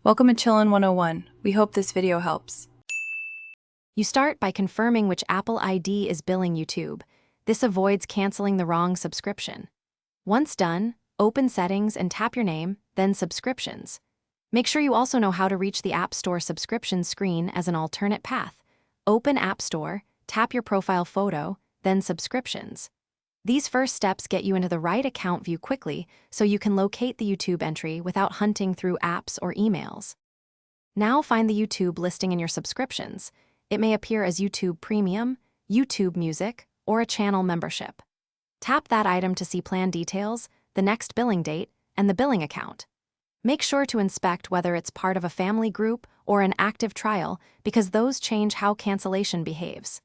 Welcome to Chillin' 101. We hope this video helps. You start by confirming which Apple ID is billing YouTube. This avoids canceling the wrong subscription. Once done, open Settings and tap your name, then Subscriptions. Make sure you also know how to reach the App Store subscription screen as an alternate path. Open App Store, tap your profile photo, then Subscriptions. These first steps get you into the right account view quickly so you can locate the YouTube entry without hunting through apps or emails. Now find the YouTube listing in your subscriptions. It may appear as YouTube Premium, YouTube Music, or a channel membership. Tap that item to see plan details, the next billing date, and the billing account. Make sure to inspect whether it's part of a family group or an active trial because those change how cancellation behaves.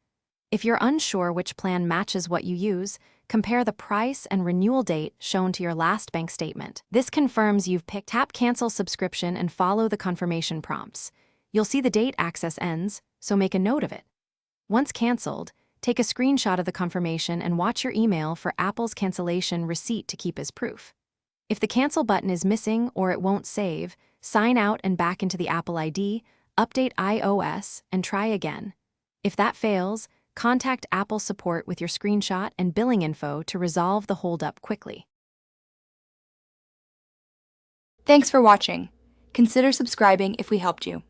If you're unsure which plan matches what you use, compare the price and renewal date shown to your last bank statement. This confirms you've picked. Tap Cancel Subscription and follow the confirmation prompts. You'll see the date access ends, so make a note of it. Once canceled, take a screenshot of the confirmation and watch your email for Apple's cancellation receipt to keep as proof. If the cancel button is missing or it won't save, sign out and back into the Apple ID, update iOS, and try again. If that fails, contact Apple support with your screenshot and billing info to resolve the holdup quickly. Thanks for watching. Consider subscribing if we helped you.